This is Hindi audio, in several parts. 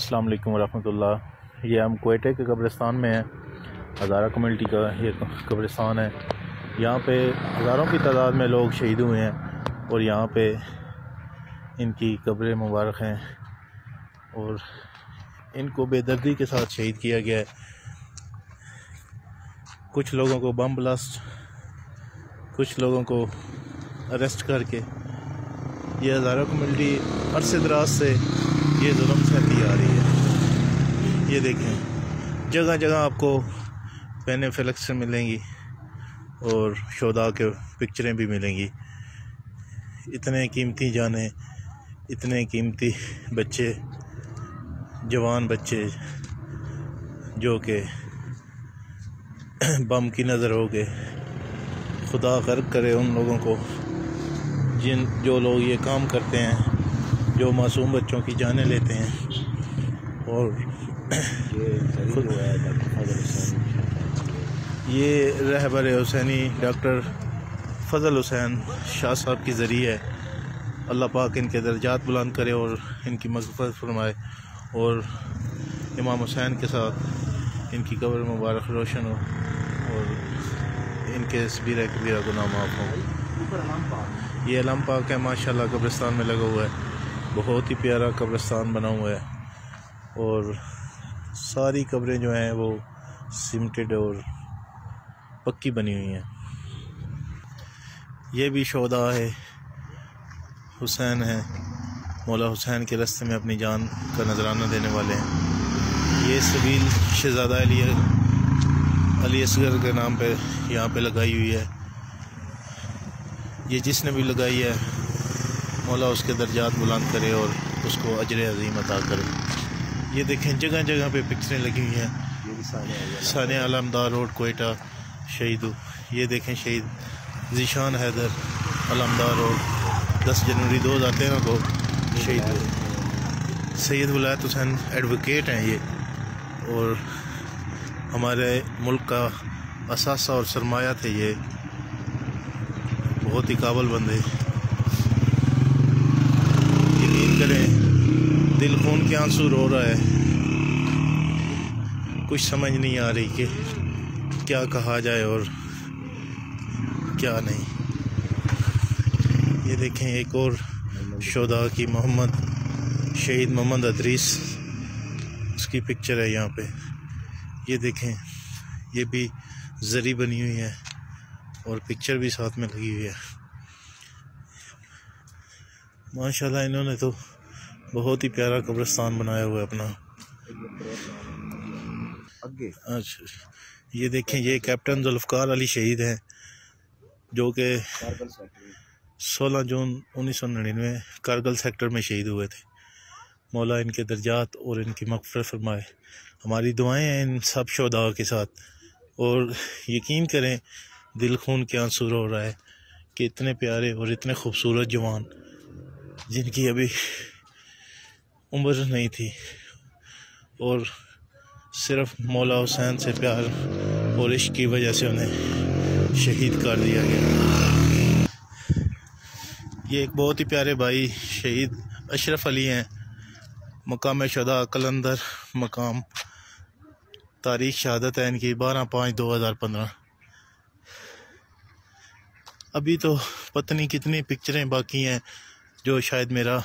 अस्सलाम वालेकुम वरहमतुल्लाह। ये हम कोयटे के कब्रिस्तान में हैं। हज़ारा कम्युनिटी का ये कब्रिस्तान है। यहाँ पे हज़ारों की तादाद में लोग शहीद हुए हैं और यहाँ पे इनकी कब्रें मुबारक हैं और इनको बेदर्दी के साथ शहीद किया गया है। कुछ लोगों को बम ब्लास्ट, कुछ लोगों को अरेस्ट करके ये हज़ारा कम्युनिटी अरसे दराज से ये जुल्म सहती आ रही है। ये देखें, जगह जगह आपको पेन फ्लेक्स मिलेंगी और शोदा के पिक्चरें भी मिलेंगी। इतने कीमती जाने, इतने कीमती बच्चे, जवान बच्चे जो कि बम की नज़र हो गए। खुदा गर्क करे उन लोगों को जो लोग ये काम करते हैं, जो मासूम बच्चों की जानें लेते हैं। और ये रहबर हुसैनी डॉक्टर फजल हुसैन शाह साहब की ज़रिए है। अल्लाह पाक इनके दर्जात बुलंद करे और इनकी मग़फ़िरत फरमाए और इमाम हुसैन के साथ इनकी कब्र मुबारक रोशन हो और इनके सगीरा कबीरा गुनाह माफ़ हो। ये अलम पाक है, माशाल्लाह कब्रिस्तान में लगा हुआ है। बहुत ही प्यारा कब्रिस्तान बना हुआ है और सारी कब्रें जो हैं वो सीमेंटेड और पक्की बनी हुई हैं। ये भी शोदा है, हुसैन है, मौला हुसैन के रास्ते में अपनी जान का नजराना देने वाले हैं। ये सबील शहज़ादा अली असगर के नाम पे यहाँ पे लगाई हुई है। ये जिसने भी लगाई है मौला उसके दर्जात बुलंद करे और उसको अजर अज़ीम अता करे। ये देखें, जगह जगह पे पिक्चरें लगी हुई हैं। सानिया अलमदार रोड कोयटा शहीद। ये देखें, शहीद ज़ीशान हैदर अलमदार रोड 10 जनवरी 2013 को शहीद हुए। सैयद वलायत हुसैन एडवोकेट हैं ये और हमारे मुल्क का असासा और सरमाया थे। ये बहुत ही काबिल बंदे। यकीन करें, दिल खून के आंसू रो रहा है। कुछ समझ नहीं आ रही कि क्या कहा जाए और क्या नहीं। ये देखें, एक और शोदा की शहीद मोहम्मद अदरीस, उसकी पिक्चर है यहाँ पे। ये देखें, ये भी जरी बनी हुई है और पिक्चर भी साथ में लगी हुई है। माशाल्लाह, इन्होंने तो बहुत ही प्यारा कब्रिस्तान बनाया हुआ है अपना। अच्छा, ये देखें, ये कैप्टन जुल्फ़कार अली शहीद हैं जो कि 16 जून 1999 कारगिल सेक्टर में शहीद हुए थे। मौला इनके दर्जात और इनकी मग़फ़िरत फरमाए। हमारी दुआएं हैं इन सब शोदा के साथ। और यकीन करें, दिल खून के आंसू रो रहा है कि इतने प्यारे और इतने खूबसूरत जवान जिनकी अभी उम्र नहीं थी और सिर्फ मौला हुसैन से प्यार और इश्क की वजह से उन्हें शहीद कर दिया गया। ये एक बहुत ही प्यारे भाई शहीद अशरफ अली हैं। मकाम शुहदा कलंदर मकाम, तारीख शहादत है इनकी 12/5/2015। अभी तो पता नहीं कितनी पिक्चरें बाकी हैं जो शायद मेरा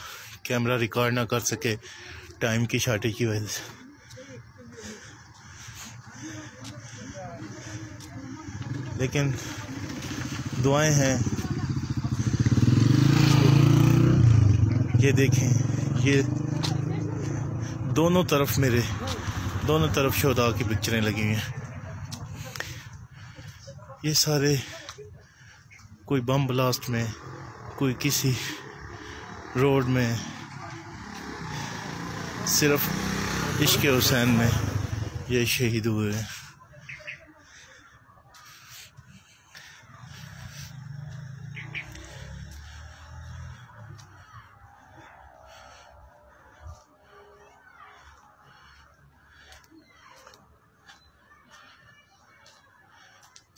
कैमरा रिकॉर्ड ना कर सके टाइम की शार्टेज की वजह से। लेकिन दुआएं हैं। ये देखें, ये दोनों तरफ शोदा की पिक्चरें लगी हुई हैं। ये सारे कोई बम ब्लास्ट में, कोई किसी रोड में, सिर्फ इश्क़ हुसैन में ये शहीद हुए हैं।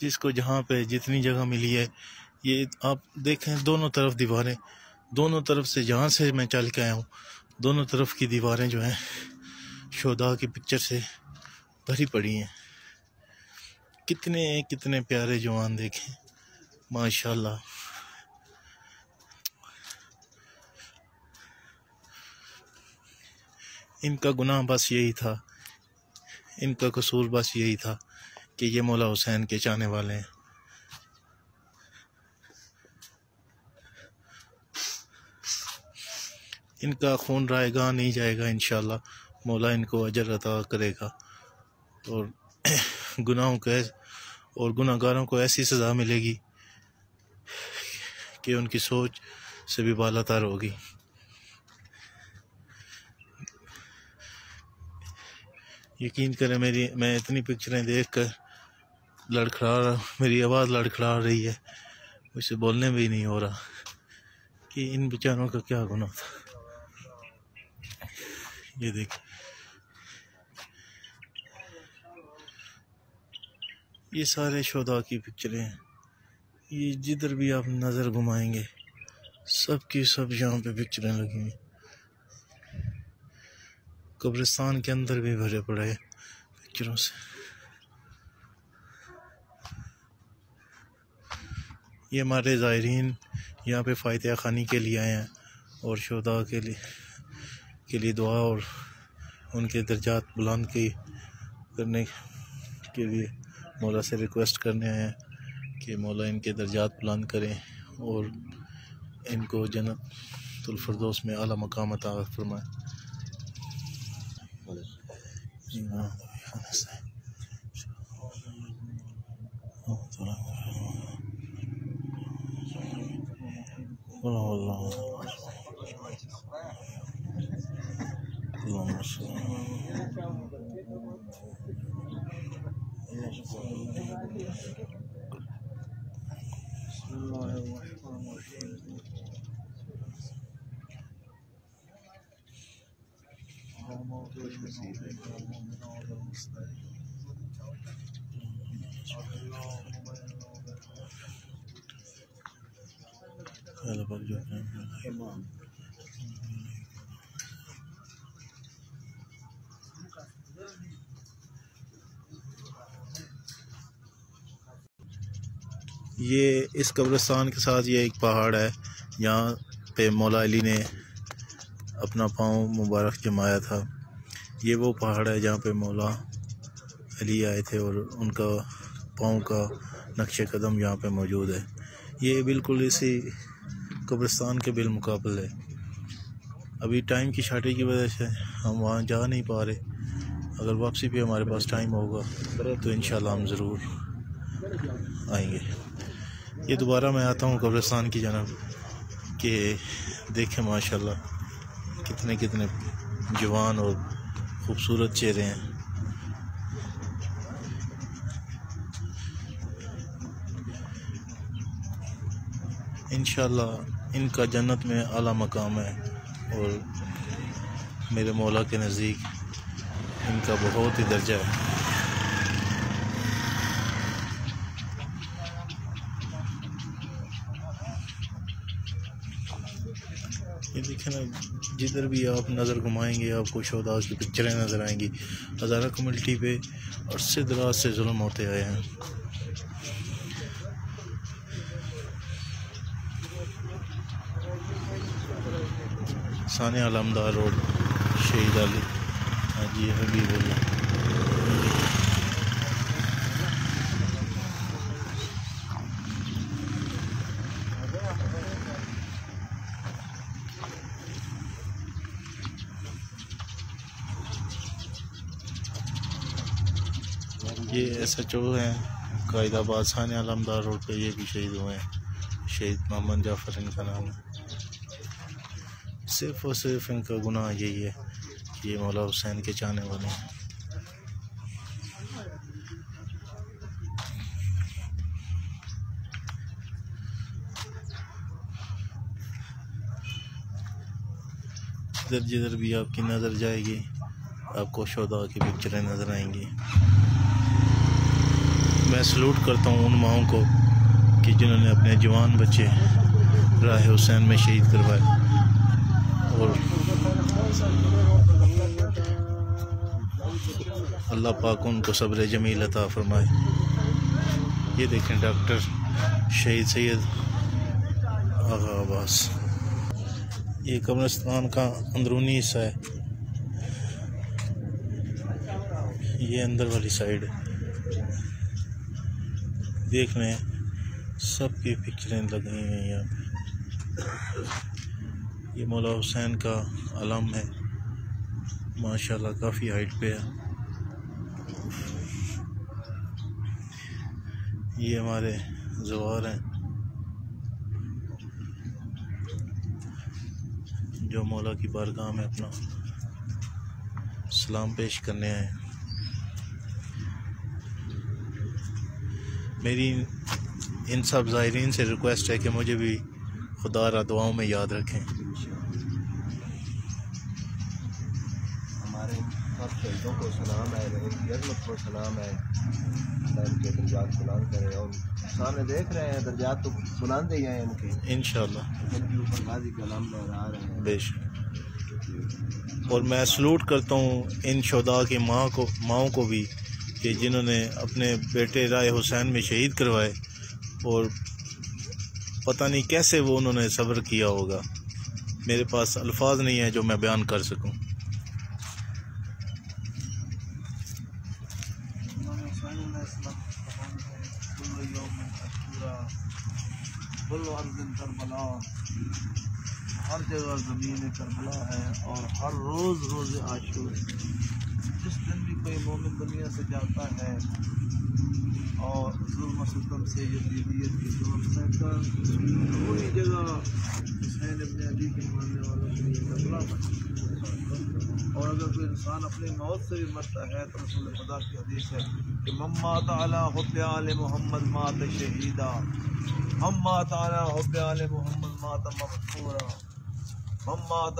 जिसको जहाँ पे जितनी जगह मिली है, ये आप देखें, दोनों तरफ दीवारें, दोनों तरफ से जहाँ से मैं चल के आया हूँ दोनों तरफ की दीवारें जो हैं शोहदा की पिक्चर से भरी पड़ी हैं। कितने कितने प्यारे जवान देखें, माशाल्लाह। इनका गुनाह बस यही था, इनका कसूर बस यही था कि ये मौला हुसैन के चाहने वाले हैं। इनका खून रायगा नहीं जाएगा, इंशाल्लाह मौला इनको अजर अता करेगा और गुनाहों को और गुनाहगारों को ऐसी सज़ा मिलेगी कि उनकी सोच से भी बालातर होगी। यकीन करें मैं इतनी पिक्चरें देखकर मेरी आवाज़ लड़खड़ा रही है, मुझसे बोलने भी नहीं हो रहा कि इन बेचारों का क्या गुनाह था। ये देखिए, ये सारे शोहदा की पिक्चरें हैं। ये जिधर भी आप नज़र घुमाएंगे सब की सब यहाँ पे पिक्चरें लगी हुई। कब्रिस्तान के अंदर भी भरे पड़े हैं पिक्चरों से। ये हमारे ज़ायरीन यहाँ पे फ़ातिहा ख़ानी के लिए आए हैं और शोहदा के लिए दुआ और उनके दर्जात बुलंद करने के लिए मौला से रिक्वेस्ट करने आए हैं कि मौला इनके दर्जात बुलंद करें और इनको जन्नतुल फिरदौस में आला मकाम अता फरमाए। ये इस कब्रिस्तान के साथ ये एक पहाड़ है, यहाँ पे मौला अली ने अपना पाँव मुबारक जमाया था। ये वो पहाड़ है जहाँ पे मौला अली आए थे और उनका पाँव का नक्शे कदम यहाँ पे मौजूद है। ये बिल्कुल इसी कब्रिस्तान के बिलमुकाबल है। अभी टाइम की शॉर्टेज की वजह से हम वहाँ जा नहीं पा रहे। अगर वापसी भी हमारे पास टाइम होगा तो इंशाल्लाह हम ज़रूर आएंगे। ये दोबारा मैं आता हूँ कब्रिस्तान की जानब कि देखें माशाल्लाह कितने कितने जवान और ख़ूबसूरत चेहरे हैं। इंशाल्लाह इनका जन्नत में आला मकाम है और मेरे मौला के नज़दीक इनका बहुत ही दर्जा है। ये देखें ना, जिधर भी आप नज़र घुमाएंगे आपको शोहदा की पिक्चरें नज़र आएंगी। हज़ारा कम्युनिटी पे अरसे दराज से जुल्म होते आए हैं। सानिया अलमदार रोड, शहीद अली, हाँ जी हबीबुल्लाह। ये SHO हैं कायदाबाद सानिया अलमदार रोड पे, ये भी शहीद हुए हैं। शहीद मोहम्मद जाफ़र इनका नाम है। सिर्फ़ और सिर्फ इनका गुनाह यही है कि ये मौला हुसैन के चाहने वाले हैं। जिधर जिधर भी आपकी नज़र जाएगी आपको शोहदा की पिक्चरें नज़र आएंगी। मैं सलूट करता हूँ उन माओं को कि जिन्होंने अपने जवान बच्चे राह हुसैन में शहीद करवाए और अल्लाह पाक उनको सब्र जमील अता फरमाए। ये देखें डॉक्टर शहीद सैयद आगा अब्बास। ये कब्रिस्तान का अंदरूनी हिस्सा है, ये अंदर वाली साइड है। देख रहे हैं सबकी पिक्चरें लगी हुई हैं यहाँ पे। ये मौला हुसैन का अलम है, माशाल्लाह काफ़ी हाइट पे है। ये हमारे ज़वार हैं जो मौला की बारगाह में अपना सलाम पेश करने आए। मेरी इन सब ज़ायरीन से रिक्वेस्ट है कि मुझे भी खुदा रा दुआओं में याद रखें। हमारे सब शहीदों को सलाम है, अज़मत को सलाम है, इनके दर्जात बुलंद करे। और सामने देख रहे हैं दर्जात तो बुलंद ही हैं इनके, इंशाअल्लाह इनके ऊपर गाजी का नाम लहरा रहे हैं बेशक। और मैं सलूट करता हूँ इन शुहदा की माओं को भी कि जिन्होंने अपने बेटे राय हुसैन में शहीद करवाए, और पता नहीं कैसे वो उन्होंने सब्र किया होगा। मेरे पास अल्फाज नहीं है जो मैं बयान कर सकूं। हर जगह ज़मीन करबला है और हर रोज़ आशूर। जिस दिन भी कोई मोमिन दुनिया से जाता है और जुल्म सितम से यजीदियत की जुल्म सहकर पूरी जगह हुसैन इब्न अली के मानने वालों के लिए करबला बना। और अगर कोई इंसान अपनी मौत से भी मरता है तो रसूल खुदा की हदीस है कि मम्मात अला हुब्ब आले मोहम्मद मात शहीदा, मम्मात अला हुब्ब आले मोहम्मद मात मग़फ़ूरा, मम्मात